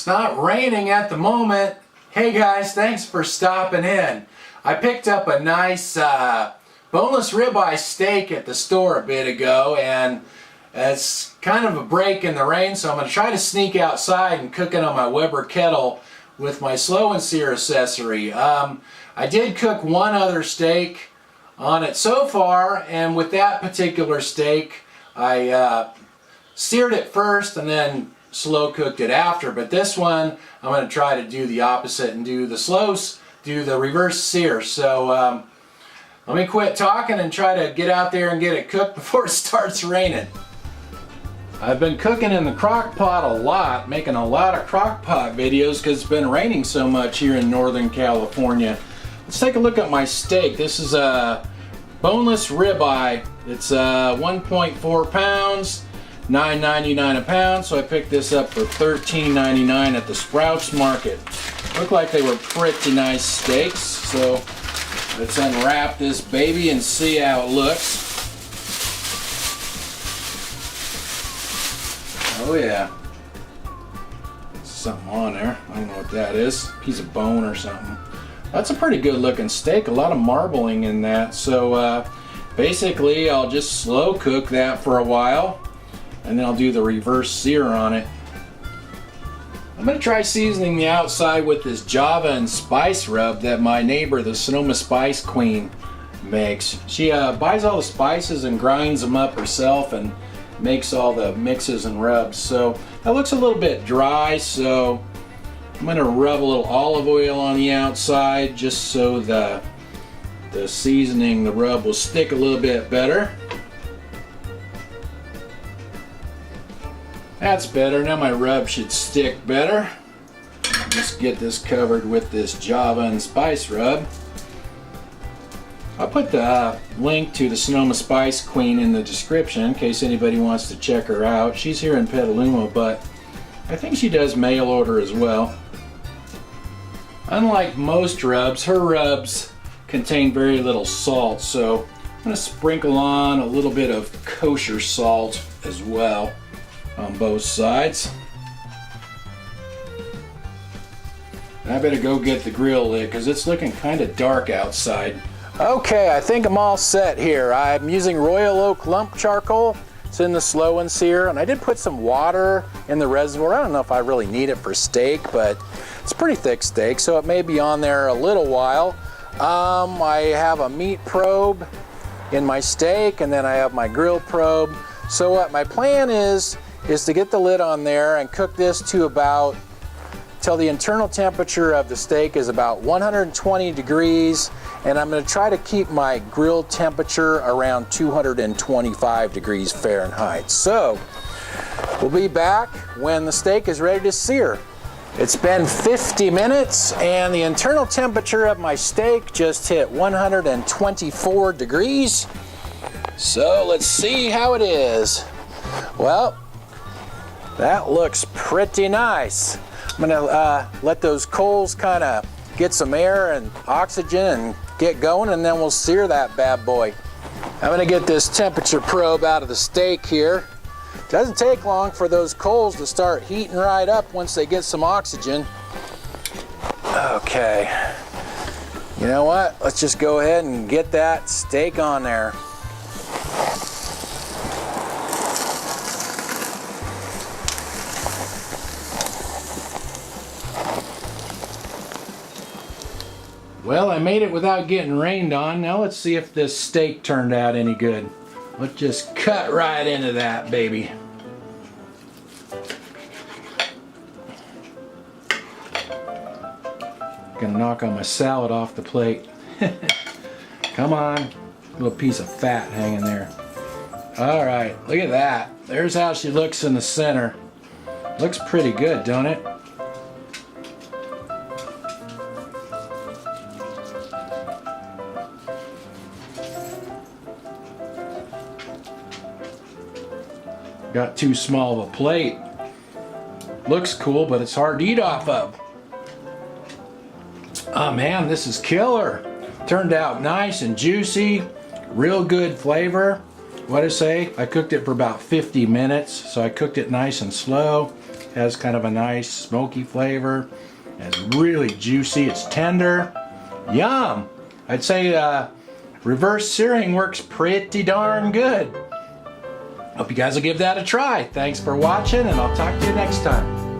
It's not raining at the moment. Hey guys, thanks for stopping in. I picked up a nice boneless ribeye steak at the store a bit ago, and it's kind of a break in the rain, so I'm going to try to sneak outside and cook it on my Weber kettle with my slow and sear accessory. I did cook one other steak on it so far, and with that particular steak I seared it first and then slow cooked it after, but this one I'm going to try to do the opposite and do the reverse sear. So let me quit talking and try to get out there and get it cooked before it starts raining. I've been cooking in the crock pot a lot, making a lot of crock pot videos because it's been raining so much here in Northern California. Let's take a look at my steak. This is a boneless ribeye. It's 1.4 pounds. $9.99 a pound, so I picked this up for $13.99 at the Sprouts Market. Looked like they were pretty nice steaks, so let's unwrap this baby and see how it looks. Oh yeah, there's something on there. I don't know what that is. Piece of bone or something. That's a pretty good looking steak. A lot of marbling in that. So basically I'll just slow cook that for a while, and then I'll do the reverse sear on it. I'm going to try seasoning the outside with this Java and spice rub that my neighbor, the Sonoma Spice Queen, makes. She buys all the spices and grinds them up herself and makes all the mixes and rubs. So that looks a little bit dry, so I'm going to rub a little olive oil on the outside just so the seasoning, the rub, will stick a little bit better. That's better. Now my rub should stick better. Just get this covered with this Java and spice rub. I'll put the link to the Sonoma Spice Queen in the description in case anybody wants to check her out. She's here in Petaluma, but I think she does mail order as well. Unlike most rubs, her rubs contain very little salt, so I'm going to sprinkle on a little bit of kosher salt as well on both sides. I better go get the grill lit because it's looking kind of dark outside. Okay, I think I'm all set here. I'm using Royal Oak lump charcoal. It's in the slow and sear, and I did put some water in the reservoir. I don't know if I really need it for steak, but it's pretty thick steak, so it may be on there a little while. I have a meat probe in my steak, and then I have my grill probe. So what my plan is to get the lid on there and cook this to about till the internal temperature of the steak is about 120 degrees, and I'm going to try to keep my grill temperature around 225 degrees Fahrenheit. So we'll be back when the steak is ready to sear. It's been 50 minutes and the internal temperature of my steak just hit 124 degrees. So let's see how it is. Well, that looks pretty nice. I'm gonna let those coals kind of get some air and oxygen and get going, and then we'll sear that bad boy. I'm gonna get this temperature probe out of the steak here. Doesn't take long for those coals to start heating right up once they get some oxygen. Okay, you know what? Let's just go ahead and get that steak on there. Well, I made it without getting rained on. Now let's see if this steak turned out any good. Let's just cut right into that baby. Gonna knock on my salad off the plate. Come on, little piece of fat hanging there. All right, look at that. There's how she looks in the center. Looks pretty good, don't it? Got too small of a plate. Looks cool, but it's hard to eat off of. Oh man, this is killer. Turned out nice and juicy, real good flavor. What I say, I cooked it for about 50 minutes, so I cooked it nice and slow. Has kind of a nice smoky flavor. It's really juicy. It's tender. Yum! I'd say reverse searing works pretty darn good. Hope you guys will give that a try. Thanks for watching, and I'll talk to you next time.